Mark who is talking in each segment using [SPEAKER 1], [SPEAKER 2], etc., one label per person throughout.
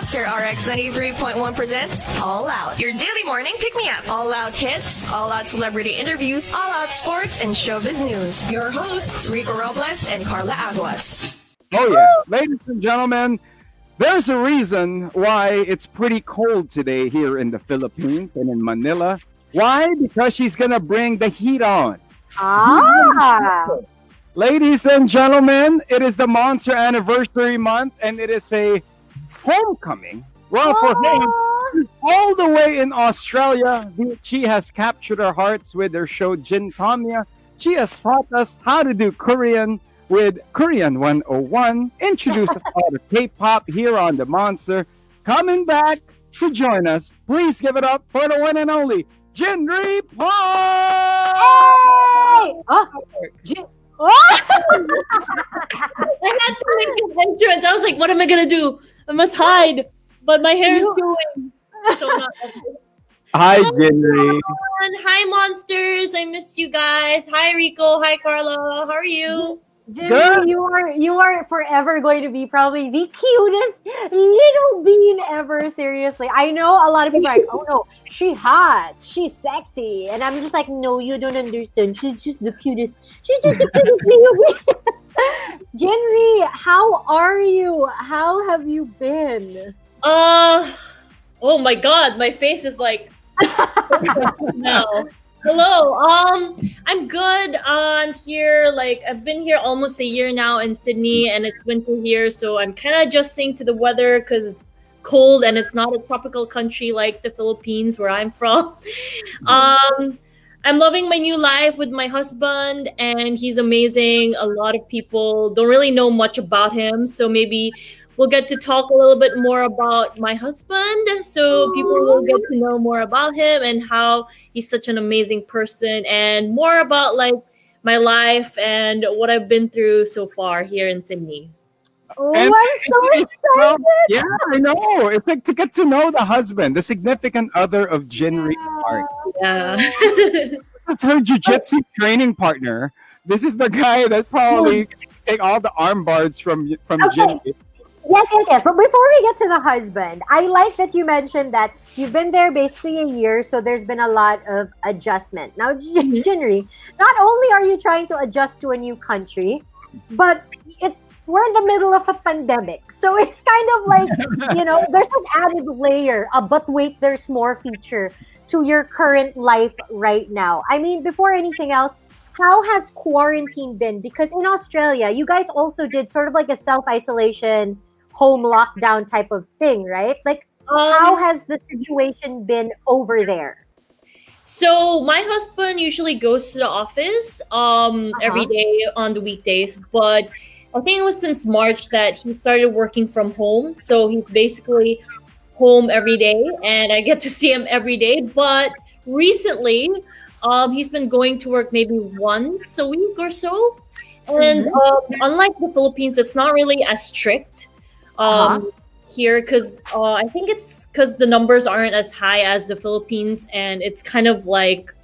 [SPEAKER 1] Monster RX93.1 presents All Out, your daily morning pick-me-up. All out hits, all out celebrity interviews, all out sports and showbiz news. Your hosts, Rico and Karla Aguas.
[SPEAKER 2] Oh yeah, ladies and gentlemen, there's a reason why it's pretty cold today here in the Philippines and in Manila. Why? Because she's gonna bring the heat on. Ladies and gentlemen, it is the Monster anniversary month and it is a homecoming. Well, for him, he's all the way in Australia. She has captured our hearts with her show Jin Tamia. She has taught us how to do Korean with Korean 101. Introduce us all to K-pop here on the Monster. Coming back to join us, please give it up for the one and only Jinri Park!
[SPEAKER 3] Hey! I had to make an entrance. I was like, what am I gonna do? I must hide. But my hair is showing.
[SPEAKER 2] Hi, Jinri.
[SPEAKER 3] Hi, monsters. I missed you guys. Hi, Rico. Hi, Karla. How are you?
[SPEAKER 2] Good.
[SPEAKER 4] Jinri, you are forever going to be probably the cutest little bean ever. Seriously, I know a lot of people are like, oh no, she's hot, she's sexy, and I'm just like, no, you don't understand. She's just the cutest. She's just the cutest little bean. Jinri, how are you? How have you been?
[SPEAKER 3] Oh my God, my face is like. No. Hello. I'm good. I'm here. Like I've been here almost a year now in Sydney, and it's winter here, so I'm kind of adjusting to the weather because it's cold and it's not a tropical country like the Philippines where I'm from. I'm loving my new life with my husband, and he's amazing. A lot of people don't really know much about him, so maybe we'll get to talk a little bit more about my husband, so people will get to know more about him and how he's such an amazing person, and more about like my life and what I've been through so far here in Sydney.
[SPEAKER 4] Oh, I'm so excited!
[SPEAKER 2] Yeah, I know. It's like to get to know the husband, the significant other of Jinri Park.
[SPEAKER 3] Yeah.
[SPEAKER 2] That's her jiu-jitsu training partner. This is the guy that probably take all the arm bars from Jinri.
[SPEAKER 4] Yes. But before we get to the husband, I like that you mentioned that you've been there basically a year, so there's been a lot of adjustment. Now, Jinri, not only are you trying to adjust to a new country, but we're in the middle of a pandemic. So it's kind of like, there's an added layer, but wait, there's more feature to your current life right now. I mean, before anything else, how has quarantine been? Because in Australia, you guys also did sort of like a self-isolation home lockdown type of thing, right? Like, how has the situation been over there?
[SPEAKER 3] So my husband usually goes to the office every day on the weekdays, but I think it was since March that he started working from home. So he's basically home every day, and I get to see him every day. But recently, he's been going to work maybe once a week or so. And unlike the Philippines, it's not really as strict here, because I think it's because the numbers aren't as high as the Philippines, and it's kind of like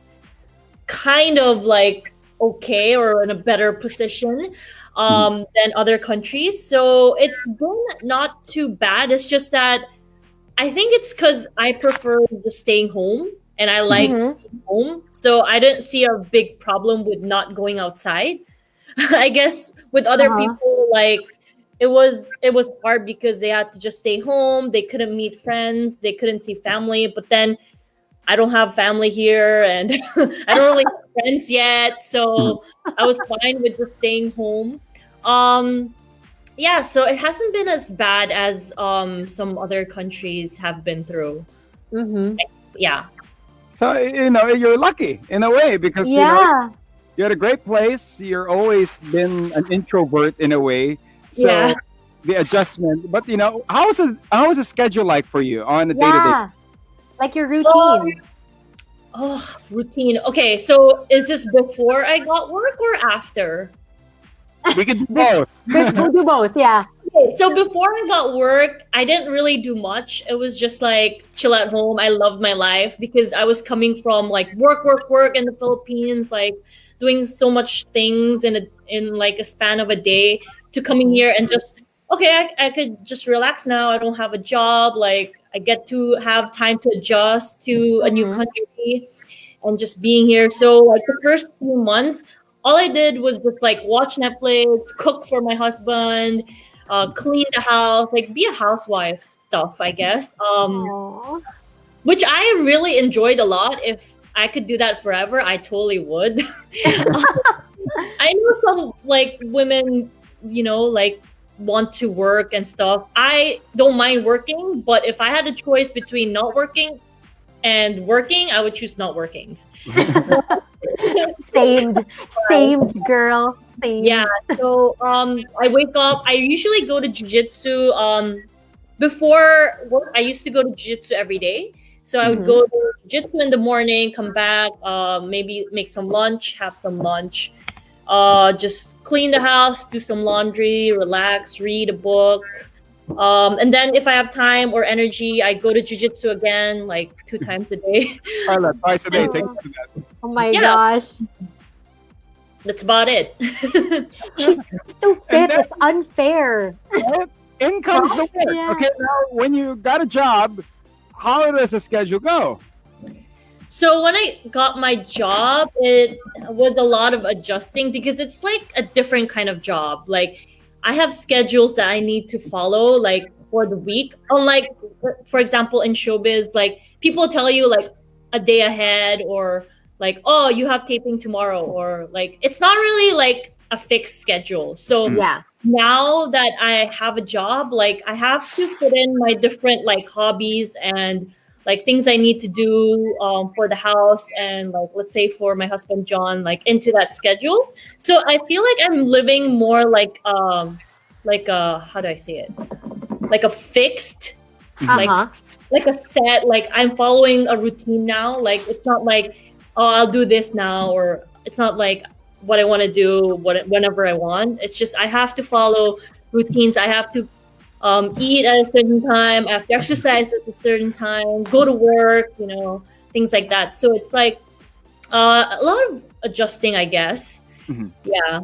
[SPEAKER 3] okay, or in a better position than other countries. So it's been not too bad. It's just that I think it's because I prefer just staying home, and I like being home. So I didn't see a big problem with not going outside. I guess with other people, like it was hard because they had to just stay home. They couldn't meet friends. They couldn't see family. But then I don't have family here, and I don't really have friends yet. So I was fine with just staying home. Yeah, so it hasn't been as bad as some other countries have been through. Yeah.
[SPEAKER 2] So, you're lucky in a way because, you're at a great place. You're always been an introvert in a way. So the adjustment. But, how is the schedule like for you on a day-to-day?
[SPEAKER 4] Like your routine.
[SPEAKER 3] Routine. Okay, so is this before I got work or after?
[SPEAKER 2] We can do both.
[SPEAKER 4] We'll do both, yeah.
[SPEAKER 3] Okay, so before I got work, I didn't really do much. It was just like chill at home. I loved my life because I was coming from like work in the Philippines, like doing so much things in like a span of a day, to coming here and just okay, I could just relax now. I don't have a job. Like I get to have time to adjust to a new
[SPEAKER 4] Mhm.
[SPEAKER 3] country and just being here. So like the first few months, all I did was just like watch Netflix, cook for my husband, clean the house, like be a housewife stuff, I guess.
[SPEAKER 4] Aw.
[SPEAKER 3] Which I really enjoyed a lot. If I could do that forever, I totally would. I know some like women, like want to work and stuff. I don't mind working, but if I had a choice between not working and working, I would choose not working.
[SPEAKER 4] Samed, samed, girl. Samed.
[SPEAKER 3] Yeah. So I wake up. I usually go to jujitsu. Before work, I used to go to jiu-jitsu every day. So I would go to jiu-jitsu in the morning, come back, maybe make some lunch, have some lunch, just clean the house, do some laundry, relax, read a book. And then if I have time or energy, I go to jiu-jitsu again, like 2 times a day.
[SPEAKER 2] Carla, twice a day. Thank you for that.
[SPEAKER 4] Oh my
[SPEAKER 3] Yeah.
[SPEAKER 4] gosh.
[SPEAKER 3] That's about it.
[SPEAKER 4] So fit.
[SPEAKER 2] And then-
[SPEAKER 4] It's unfair.
[SPEAKER 2] Right? In comes the work.
[SPEAKER 4] Yeah.
[SPEAKER 2] Okay, now when you got a job, how does the schedule go?
[SPEAKER 3] So when I got my job, it was a lot of adjusting because it's like a different kind of job. Like I have schedules that I need to follow like for the week. Unlike, for example, in showbiz, like people tell you like a day ahead or like, oh, you have taping tomorrow, or like it's not really like a fixed schedule. So
[SPEAKER 4] Yeah.
[SPEAKER 3] now that I have a job, like I have to fit in my different like hobbies and like things I need to do for the house and like let's say for my husband John, like into that schedule. So I feel like I'm living more like a, how do I say it? Like a fixed,
[SPEAKER 4] Uh-huh.
[SPEAKER 3] like a set, like I'm following a routine now. Like it's not like, oh, I'll do this now, or it's not like what I want to do whenever I want. It's just I have to follow routines. I have to eat at a certain time. I have to exercise at a certain time. Go to work. Things like that. So it's like a lot of adjusting, I guess.
[SPEAKER 2] Mhm.
[SPEAKER 3] Yeah.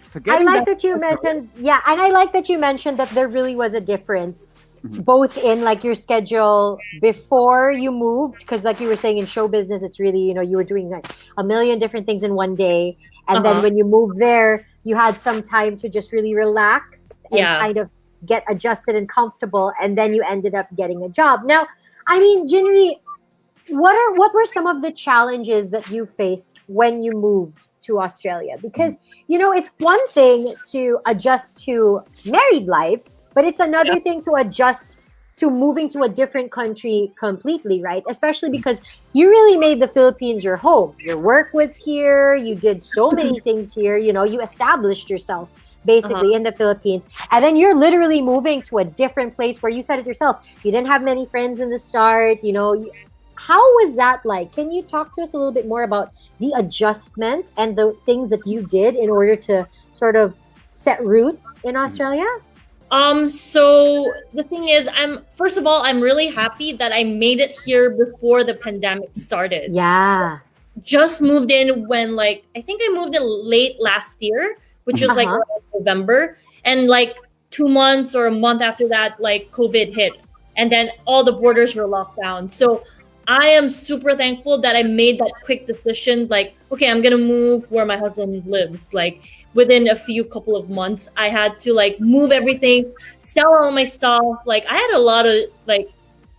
[SPEAKER 2] So
[SPEAKER 4] I
[SPEAKER 2] getting
[SPEAKER 4] like
[SPEAKER 2] back-
[SPEAKER 4] that you mentioned, yeah, and I like that you mentioned that there really was a difference, both in like your schedule before you moved, because like you were saying in show business, it's really, you were doing like a million different things in one day, and then
[SPEAKER 3] Uh-huh.
[SPEAKER 4] when you moved there, you had some time to just really relax and
[SPEAKER 3] Yeah.
[SPEAKER 4] kind of get adjusted and comfortable, and then you ended up getting a job. Now, I mean, Jinri, what were some of the challenges that you faced when you moved to Australia? Because it's one thing to adjust to married life, but it's another thing to adjust to moving to a different country completely, right? Especially because you really made the Philippines your home. Your work was here, you did so many things here, you established yourself basically in the Philippines. And then you're literally moving to a different place where you said it yourself. You didn't have many friends in the start, how was that like? Can you talk to us a little bit more about the adjustment and the things that you did in order to sort of set root in Australia?
[SPEAKER 3] So the thing is, first of all, I'm really happy that I made it here before the pandemic started.
[SPEAKER 4] Yeah.
[SPEAKER 3] Just moved in when like I think I moved in late last year, which was like
[SPEAKER 4] Uh-huh.
[SPEAKER 3] around November, and like 2 months or a month after that, like COVID hit, and then all the borders were locked down. So I am super thankful that I made that quick decision. Like, okay, I'm gonna move where my husband lives. Like within a few couple of months, I had to like move everything, sell all my stuff. Like I had a lot of like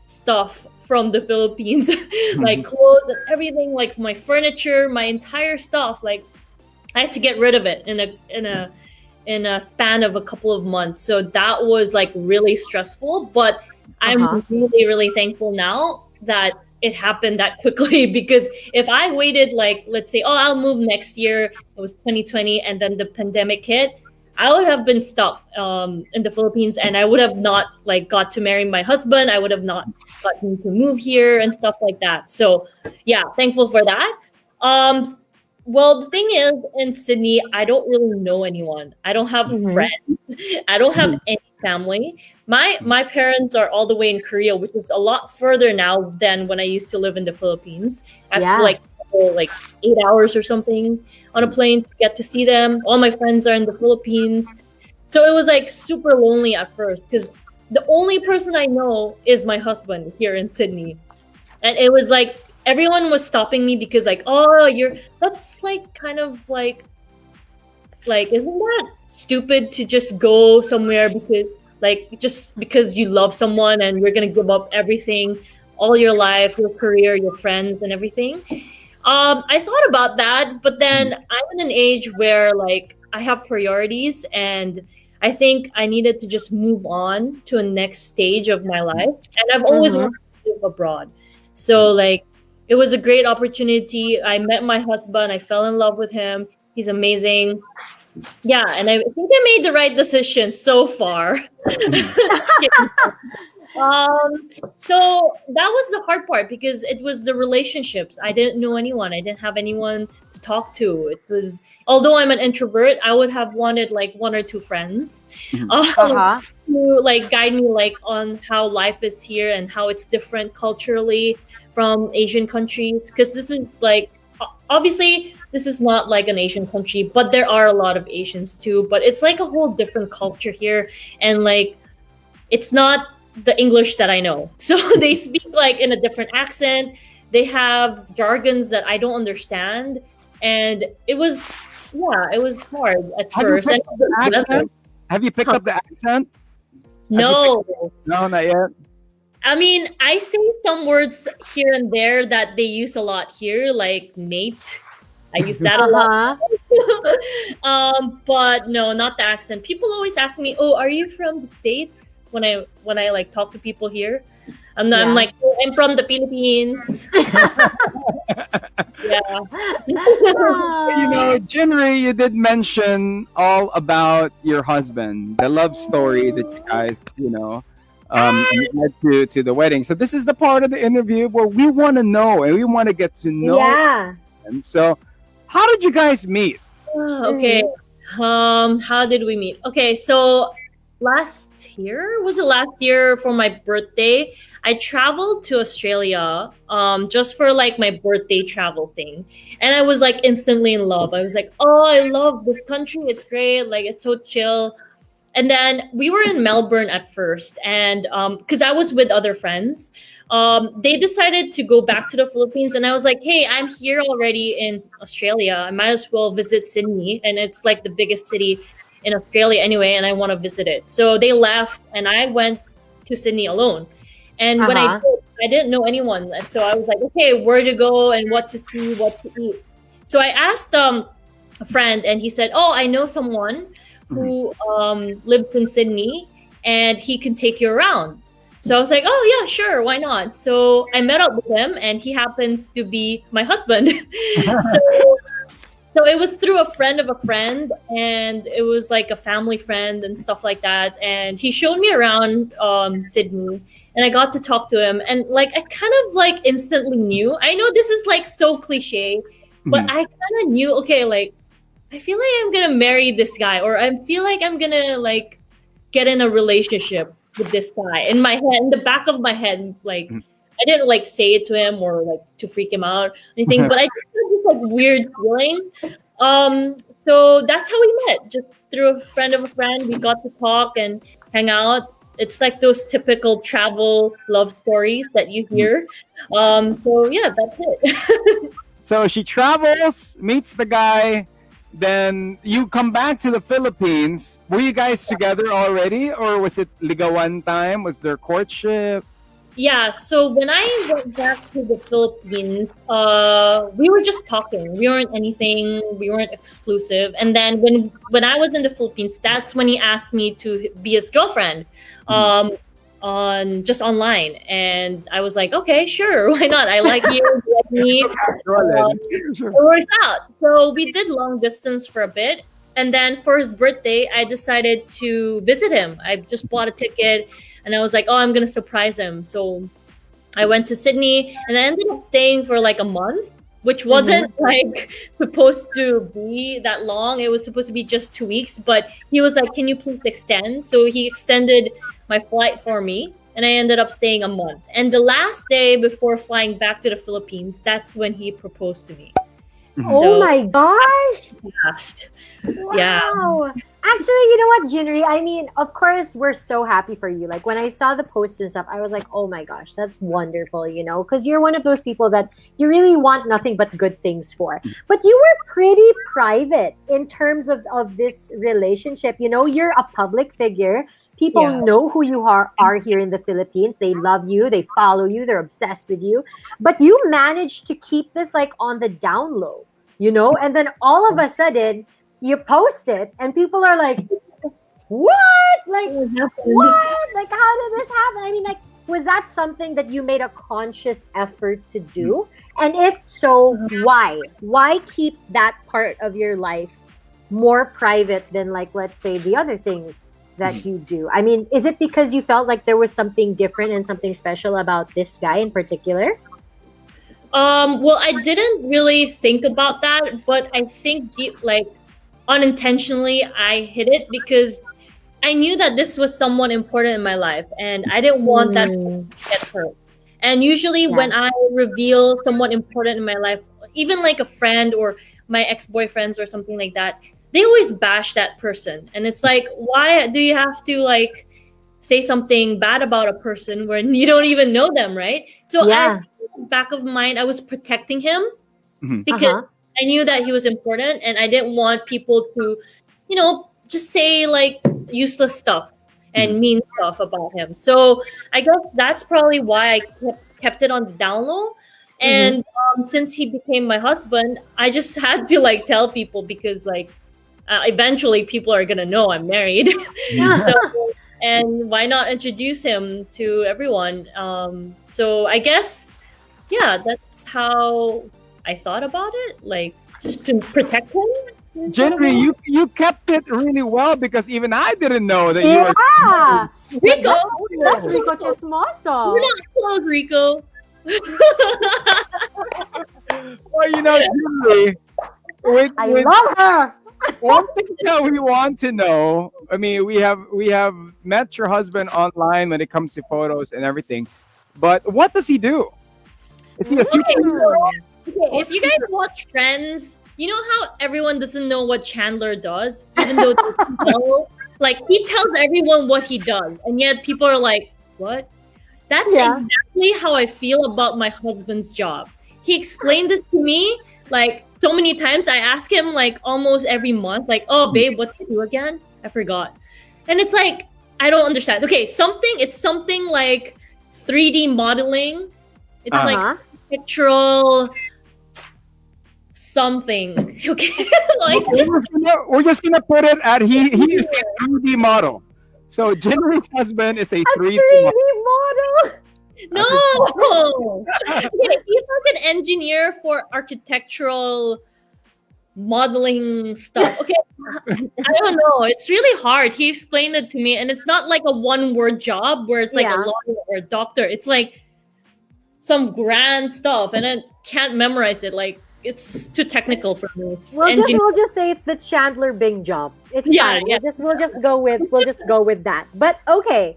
[SPEAKER 3] stuff from the Philippines, like clothes and everything, like my furniture, my entire stuff. Like I had to get rid of it in a span of a couple of months. So that was like really stressful. But I'm really, really thankful now that it happened that quickly, because if I waited like, let's say, oh, I'll move next year, it was 2020, and then the pandemic hit, I would have been stuck in the Philippines, and I would have not like got to marry my husband. I would have not gotten to move here and stuff like that. So yeah, thankful for that. Well, the thing is, in Sydney, I don't really know anyone. I don't have friends. I don't have any family. My parents are all the way in Korea, which is a lot further now than when I used to live in the Philippines. I have to like go like 8 hours or something on a plane to get to see them. All my friends are in the Philippines. So it was like super lonely at first because the only person I know is my husband here in Sydney. And it was like everyone was stopping me because like, oh, that's like kind of like isn't that stupid to just go somewhere because like just because you love someone and you're gonna give up everything, all your life, your career, your friends and everything. I thought about that, but then I'm in an age where like I have priorities and I think I needed to just move on to a next stage of my life. And I've always
[SPEAKER 4] Mhm.
[SPEAKER 3] wanted to live abroad. So like it was a great opportunity. I met my husband, I fell in love with him. He's amazing. Yeah, and I think I made the right decision so far. So that was the hard part because it was the relationships. I didn't know anyone. I didn't have anyone to talk to. It was although I'm an introvert, I would have wanted like one or two friends
[SPEAKER 2] Mhm.
[SPEAKER 4] Uh-huh.
[SPEAKER 3] to like guide me like on how life is here and how it's different culturally from Asian countries. Because this is like obviously this is not like an Asian country, but there are a lot of Asians too. But it's like a whole different culture here, and like it's not the English that I know. So they speak like in a different accent. They have jargons that I don't understand. And it was hard at
[SPEAKER 2] Have you
[SPEAKER 3] first. And
[SPEAKER 2] picked up the accent? Have you picked
[SPEAKER 3] Huh.
[SPEAKER 2] up the accent?
[SPEAKER 3] No,
[SPEAKER 2] No, not yet.
[SPEAKER 3] I mean, I say some words here and there that they use a lot here, like mate. I use that a lot.
[SPEAKER 4] Uh-huh.
[SPEAKER 3] But no, not the accent. People always ask me, "Oh, are you from the States?" When I like talk to people here, I'm
[SPEAKER 4] Yeah.
[SPEAKER 3] like, "Oh, I'm from the Philippines." Yeah.
[SPEAKER 2] You know, Jinri, you did mention all about your husband, the love story that you guys, led to the wedding. So this is the part of the interview where we want to know and we want to get to know.
[SPEAKER 4] Yeah.
[SPEAKER 2] And so, how did you guys meet?
[SPEAKER 3] Okay. How did we meet? Okay, so last year for my birthday, I traveled to Australia just for like my birthday travel thing. And I was like instantly in love. I was like, "Oh, I love this country. It's great. Like it's so chill." And then we were in Melbourne at first, and because I was with other friends, they decided to go back to the Philippines, and I was like, "Hey, I'm here already in Australia. I might as well visit Sydney, and it's like the biggest city in Australia anyway, and I want to visit it." So they left, and I went to Sydney alone. And when
[SPEAKER 4] Uh-huh.
[SPEAKER 3] I didn't know anyone, so I was like, "Okay, where to go and what to see, what to eat." So I asked a friend, and he said, "Oh, I know someone who lives in Sydney, and he can take you around." So I was like, "Oh yeah, sure, why not?" So I met up with him, and he happens to be my husband. So it was through a friend of a friend, and it was like a family friend and stuff like that. And he showed me around Sydney, and I got to talk to him, and like I kind of like instantly knew. I know this is like so cliche, but I kind of knew. Okay, like I feel like I'm gonna marry this guy, or I feel like I'm gonna like get in a relationship with this guy. In my head, in the back of my head, like I didn't like say it to him or like to freak him out or anything, but I just had this like weird feeling. So that's how we met. Just through a friend of a friend, we got to talk and hang out. It's like those typical travel love stories that you hear. So yeah, that's it.
[SPEAKER 2] So she travels, meets the guy, then you come back to the Philippines. Were you guys together already, or was it ligawan time? Was there courtship?
[SPEAKER 3] Yeah, so when I went back to the Philippines, we were just talking. We weren't anything. We weren't exclusive. And then when I was in the Philippines, that's when he asked me to be his girlfriend, on just online. And I was like, okay, sure, why not? I like you, you like me. It works out. So we did long distance for a bit. And then for his birthday, I decided to visit him. I just bought a ticket and I was like, oh, I'm going to surprise him. So I went to Sydney and I ended up staying for like a month, which wasn't like supposed to be that long. It was supposed to be just 2 weeks, but he was like, can you please extend? So he extended my flight for me and I ended up staying a month. And the last day before flying back to the Philippines, that's when he proposed to me.
[SPEAKER 4] Oh
[SPEAKER 3] So
[SPEAKER 4] my gosh!
[SPEAKER 3] fast.
[SPEAKER 4] Wow.
[SPEAKER 3] Yeah.
[SPEAKER 4] Actually, you know what, Jinri? I mean, of course, we're so happy for you. Like when I saw the post and stuff, I was like, "Oh my gosh, that's wonderful!" Because you're one of those people that you really want nothing but good things for. But you were pretty private in terms of this relationship. You're a public figure. People
[SPEAKER 3] Yeah.
[SPEAKER 4] know who you are here in the Philippines. They love you. They follow you. They're obsessed with you. But you managed to keep this like on the down low. And then all of a sudden you post it and people are like, what? Like,
[SPEAKER 3] What happened?
[SPEAKER 4] what? Like, how did this happen? I mean, like, was that something that you made a conscious effort to do? And if so, why? Why keep that part of your life more private than, like, let's say, the other things that you do? I mean, is it because you felt like there was something different and something special about this guy in particular?
[SPEAKER 3] Well, I didn't really think about that, but I think like unintentionally I hit it because I knew that this was someone important in my life, and I didn't want that person to get hurt. And usually,
[SPEAKER 4] Yeah.
[SPEAKER 3] when I reveal someone important in my life, even like a friend or my ex-boyfriends or something like that, they always bash that person, and it's like, why do you have to like say something bad about a person when you don't even know them, right? So
[SPEAKER 4] Yeah.
[SPEAKER 3] back of mind, I was protecting him
[SPEAKER 2] Mhm.
[SPEAKER 3] because
[SPEAKER 4] Uh-huh.
[SPEAKER 3] I knew that he was important, and I didn't want people to, just say like useless stuff and mean stuff about him. So I guess that's probably why I kept it on the down low. And since he became my husband, I just had to like tell people because like eventually people are gonna know I'm married. So and why not introduce him to everyone? So I guess yeah, that's how I thought about it, like just to protect him.
[SPEAKER 2] Jinri, you kept it really well because even I didn't know that you were.
[SPEAKER 4] Yeah.
[SPEAKER 3] Rico,
[SPEAKER 4] That's Rico Chismoso.
[SPEAKER 3] we're not close, Rico.
[SPEAKER 2] Well, Jinri, with,
[SPEAKER 4] I
[SPEAKER 2] with
[SPEAKER 4] love her.
[SPEAKER 2] one thing that we want to know. I mean, we have met your husband online when it comes to photos and everything, but what does he do? Is he a superhero?
[SPEAKER 3] Okay, if you guys watch Friends, you know how everyone doesn't know what Chandler does, even though they know? Like he tells everyone what he does, and yet people are like, "What?" That's
[SPEAKER 4] Yeah.
[SPEAKER 3] exactly how I feel about my husband's job. He explained this to me like so many times. I ask him like almost every month, like, "Oh, babe, what do you do again? I forgot." And it's like I don't understand. Okay, it's something like 3D modeling. It's like
[SPEAKER 4] Uh-huh.
[SPEAKER 3] pictorial something. Okay, like
[SPEAKER 2] We're just gonna put it at he is a 3D model. So Jinri's husband is a
[SPEAKER 4] A
[SPEAKER 2] 3D
[SPEAKER 4] 3D
[SPEAKER 2] model.
[SPEAKER 4] model.
[SPEAKER 3] no. Okay, he's like an engineer for architectural modeling stuff. Okay, I don't know. It's really hard. He explained it to me, and it's not like a one-word job where it's like
[SPEAKER 4] Yeah.
[SPEAKER 3] a lawyer or a doctor. It's like some grand stuff, and I can't memorize it. Like it's too technical for me. It's
[SPEAKER 4] We'll just say it's the Chandler Bing job. It's
[SPEAKER 3] Yeah,
[SPEAKER 4] fine.
[SPEAKER 3] yeah.
[SPEAKER 4] We'll just go with that. But okay.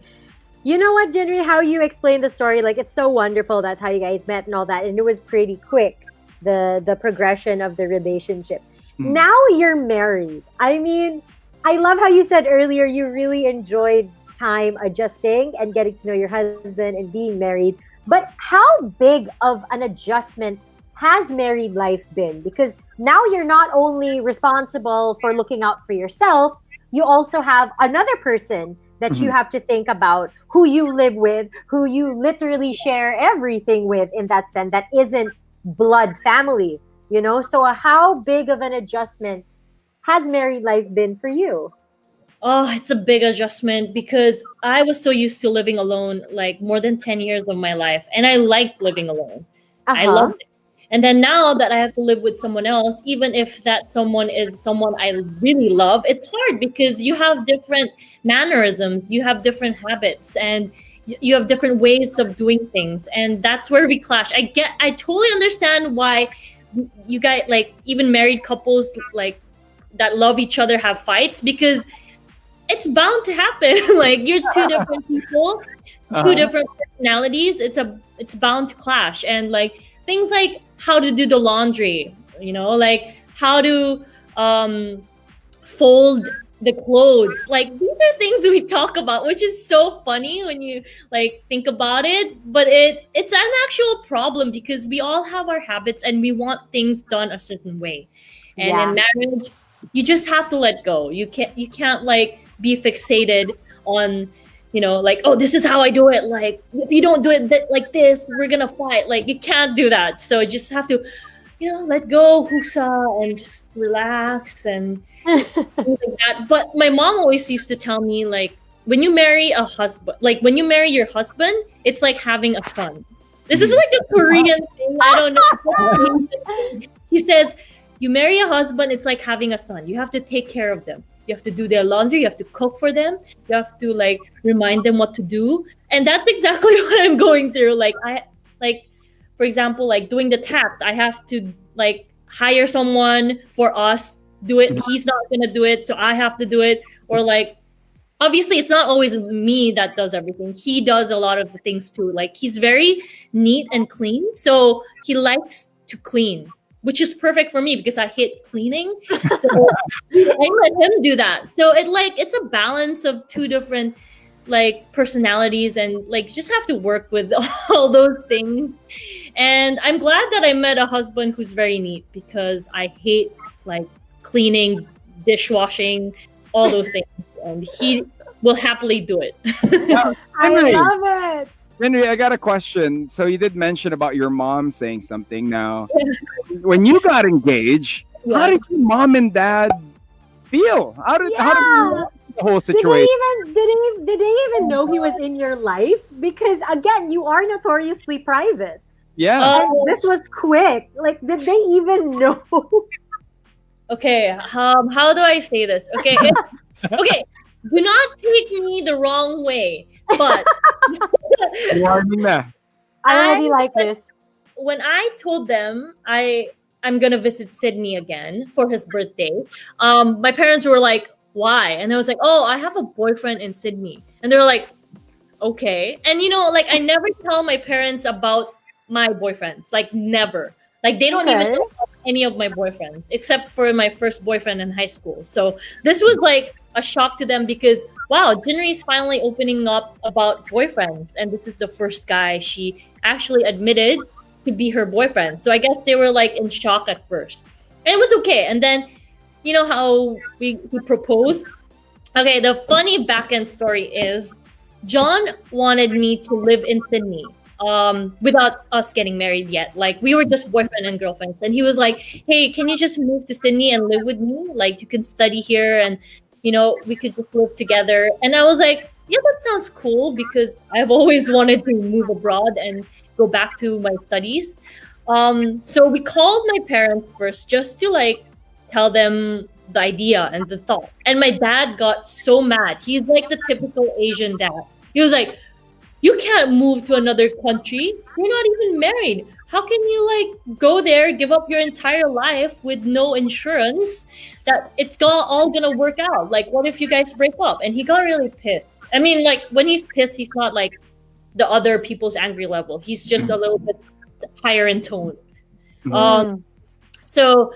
[SPEAKER 4] You know what, Jinri, how you explained the story, like it's so wonderful. That's how you guys met and all that, and it was pretty quick, the progression of the relationship. Now you're married. I mean, I love how you said earlier you really enjoyed time adjusting and getting to know your husband and being married. But how big of an adjustment has married life been? Because now you're not only responsible for looking out for yourself, you also have another person that you have to think about, who you live with, who you literally share everything with in that sense, that isn't blood family, So how big of an adjustment has married life been for you?
[SPEAKER 3] Oh, it's a big adjustment because I was so used to living alone, like more than 10 years of my life, and I liked living alone. I
[SPEAKER 4] Uh-huh.
[SPEAKER 3] loved it. And then now that I have to live with someone else, even if that someone is someone I really love, it's hard because you have different mannerisms, you have different habits, and you have different ways of doing things. And that's where we clash. I totally understand why you guys, like even married couples like that love each other, have fights because it's bound to happen. Like you're two different people, two different personalities. It's bound to clash. And like things like how to do the laundry, like how to fold the clothes. Like these are things we talk about, which is so funny when you like think about it. But it's an actual problem because we all have our habits and we want things done a certain way. And
[SPEAKER 4] Yeah.
[SPEAKER 3] in marriage, you just have to let go. You can't like be fixated on, like, oh, this is how I do it. Like if you don't do it like this, we're gonna fight. Like you can't do that. So you just have to, let go, husa, and just relax and things like that. But my mom always used to tell me, like, when you marry your husband, it's like having a son. This is like a Korean thing. I don't know. She says, you marry a husband, it's like having a son. You have to take care of them. You have to do their laundry. You have to cook for them. You have to like remind them what to do. And that's exactly what I'm going through. For example, like doing the tax, I have to like hire someone for us do it. He's not gonna do it, so I have to do it. Or like, obviously, it's not always me that does everything. He does a lot of the things too. Like he's very neat and clean, so he likes to clean, which is perfect for me because I hate cleaning. So I let him do that. So it's a balance of two different like personalities, and like just have to work with all those things. And I'm glad that I met a husband who's very neat because I hate like cleaning, dishwashing, all those things, and he will happily do it.
[SPEAKER 4] I
[SPEAKER 2] Henry,
[SPEAKER 4] love it.
[SPEAKER 2] Jinri, I got a question. So you did mention about your mom saying something. Now, when you got engaged, how did your mom and dad feel? How did you the whole situation?
[SPEAKER 4] Did they even know he was in your life? Because again, you are notoriously private.
[SPEAKER 2] Yeah.
[SPEAKER 4] And this was quick. Like, did they even know?
[SPEAKER 3] Okay, how do I say this? Okay, okay, do not take me the wrong way, but
[SPEAKER 2] Warning na.
[SPEAKER 4] I already like this.
[SPEAKER 3] when I told them I'm gonna visit Sydney again for his birthday, my parents were like, "Why?" And I was like, "Oh, I have a boyfriend in Sydney," and they were like, "Okay." And like I never tell my parents about my boyfriends, like never. Like they don't even know about any of my boyfriends except for my first boyfriend in high school. So this was like a shock to them because wow, Jinri is finally opening up about boyfriends, and this is the first guy she actually admitted to be her boyfriend. So I guess they were like in shock at first, and it was okay. And then you know how we proposed. Okay, the funny back end story is John wanted me to live in Sydney without us getting married yet. Like we were just boyfriend and girlfriends, and he was like, "Hey, can you just move to Sydney and live with me? Like you can study here, and we could just live together." And I was like, "Yeah, that sounds cool," because I've always wanted to move abroad and go back to my studies. So we called my parents first just to like tell them the idea and the thought. And my dad got so mad. He's like the typical Asian dad. He was like, "You can't move to another country. You're not even married. How can you like go there, give up your entire life with no insurance that it's all gonna work out? Like, what if you guys break up?" And he got really pissed. I mean, like when he's pissed, he's not like the other people's angry level. He's just a little bit higher in tone. So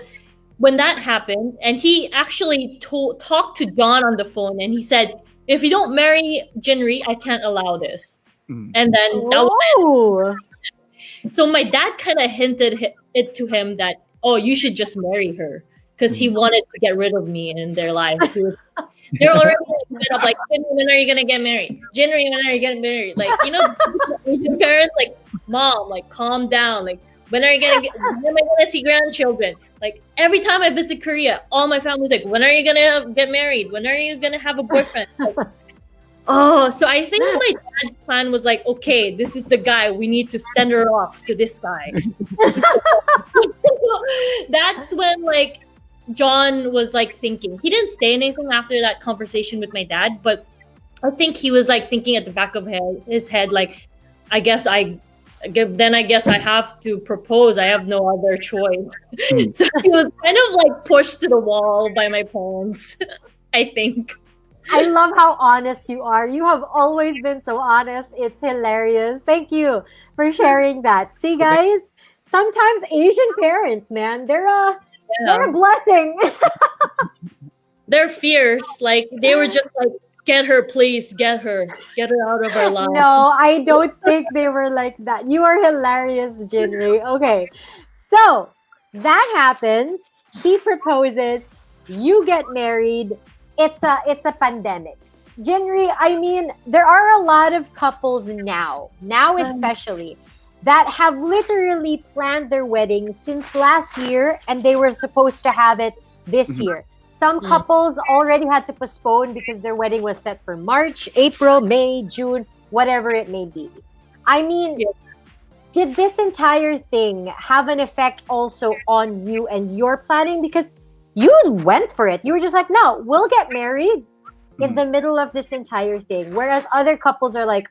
[SPEAKER 3] when that happened, and he actually talked to John on the phone, and he said, "If you don't marry Jinri, I can't allow this." And then that was it. So my dad kind of hinted it to him that, "Oh, you should just marry her," because he wanted to get rid of me in their life. They're already set up like, "Jinri, when are you gonna get married? Jinri, when are you getting married?" Like Asian parents, like, "Mom, like calm down. Like when am I gonna see grandchildren?" Like every time I visit Korea, all my family's like, "When are you gonna get married? When are you gonna have a boyfriend?" Like, so I think my dad's plan was like, "Okay, this is the guy. We need to send her off to this guy." That's when like John was like thinking. He didn't say anything after that conversation with my dad, but I think he was like thinking at the back of his head, like, I guess I have to propose. I have no other choice. So he was kind of like pushed to the wall by my parents, I think.
[SPEAKER 4] I love how honest you are. You have always been so honest. It's hilarious. Thank you for sharing that. See, guys, sometimes Asian parents, man, they're a blessing.
[SPEAKER 3] they're fierce. Like they were just like, get her, please, get her out of our lives.
[SPEAKER 4] No, I don't think they were like that. You are hilarious, Jinri. Okay, so that happens. He proposes. You get married. It's a pandemic. Jinri, I mean, there are a lot of couples now especially, that have literally planned their wedding since last year, and they were supposed to have it this year. Some couples already had to postpone because their wedding was set for March, April, May, June, whatever it may be. I mean, did this entire thing have an effect also on you and your planning? Because you went for it. You were just like, no, we'll get married in the middle of this entire thing. Whereas other couples are like,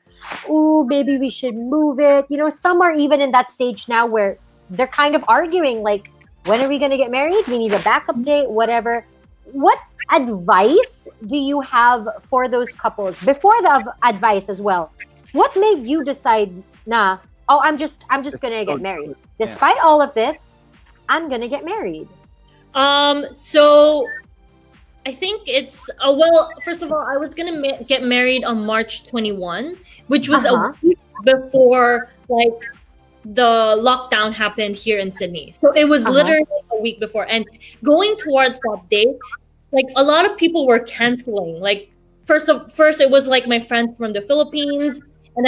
[SPEAKER 4] oh, maybe we should move it. You know, some are even in that stage now where they're kind of arguing, like, when are we going to get married? We need a backup date, whatever. What advice do you have for those couples? Before the advice as well, what made you decide, nah, oh, I'm just gonna get married. Despite all of this, I'm gonna get married.
[SPEAKER 3] So I think it's well. First of all, I was gonna get married on March 21, which was a week before like the lockdown happened here in Sydney. So it was literally a week before, and going towards that date, like a lot of people were canceling. Like first it was like my friends from the Philippines, and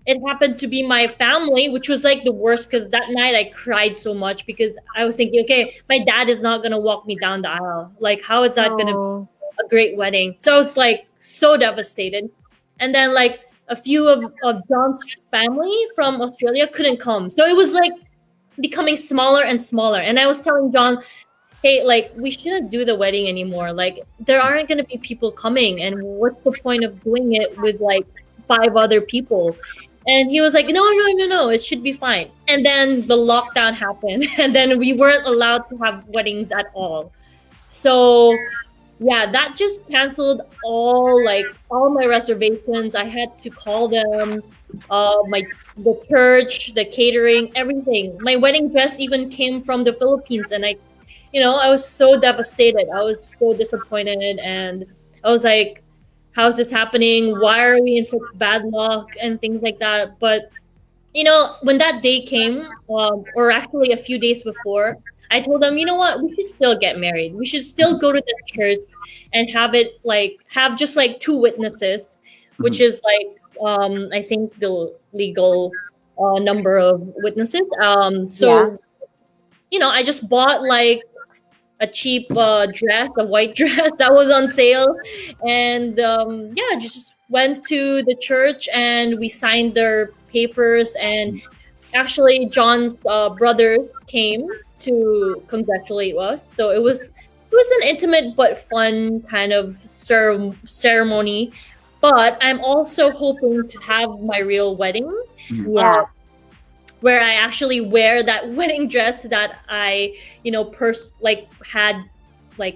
[SPEAKER 3] it happened to be my family, which was like the worst because that night I cried so much because I was thinking, okay, my dad is not gonna walk me down the aisle. Like, how is that gonna be a great wedding? So I was like so devastated. And then like a few of John's family from Australia couldn't come. So it was like becoming smaller and smaller. And I was telling John, hey, like we shouldn't do the wedding anymore. Like there aren't gonna be people coming, and what's the point of doing it with like 5 other people? And he was like, no, it should be fine. And then the lockdown happened, and then we weren't allowed to have weddings at all. So yeah, that just canceled all my reservations. I had to call them, the church, the catering, everything. My wedding dress even came from the Philippines, and I was so devastated. I was so disappointed, and I was like, how's this happening? Why are we in such bad luck and things like that? But, when that day came, or actually a few days before, I told them, you know what? We should still get married. We should still go to the church and have just like 2 witnesses, which is like, I think the legal number of witnesses. I just bought like a cheap dress, a white dress that was on sale, and just went to the church and we signed their papers. And actually John's brother came to congratulate us, so it was an intimate but fun kind of ceremony. But I'm also hoping to have my real wedding, where I actually wear that wedding dress that I, had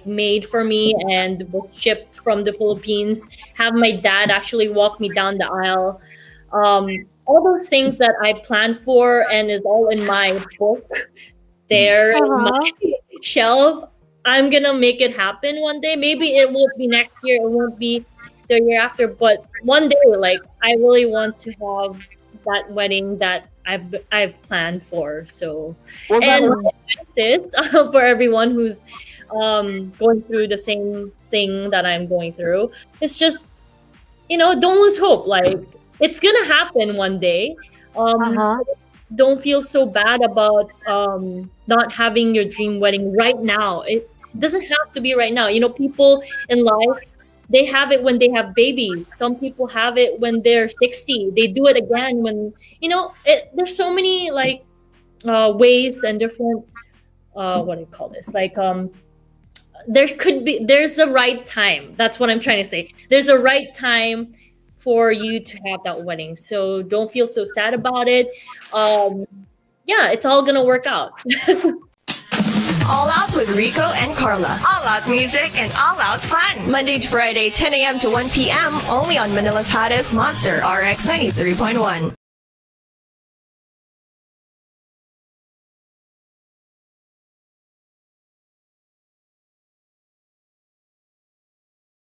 [SPEAKER 3] made for me and was shipped from the Philippines. Have my dad actually walk me down the aisle. All those things that I planned for and is all in my book there in my shelf. I'm gonna make it happen one day. Maybe it won't be next year. It won't be the year after. But one day, I really want to have that wedding that I've planned for. So, and my advice is for everyone who's going through the same thing that I'm going through, it's just don't lose hope. Like it's gonna happen one day. Don't feel so bad about not having your dream wedding right now. It doesn't have to be right now. People in life, they have it when they have babies. Some people have it when they're 60. They do it again when, there's so many ways and different, what do you call this? There's a right time. That's what I'm trying to say. There's a right time for you to have that wedding. So don't feel so sad about it. It's all going to work out.
[SPEAKER 1] All Out with Rico and Karla. All Out music and all out fun. Monday to Friday, 10 a.m. to 1 p.m. only on Manila's hottest Monster RX93.1.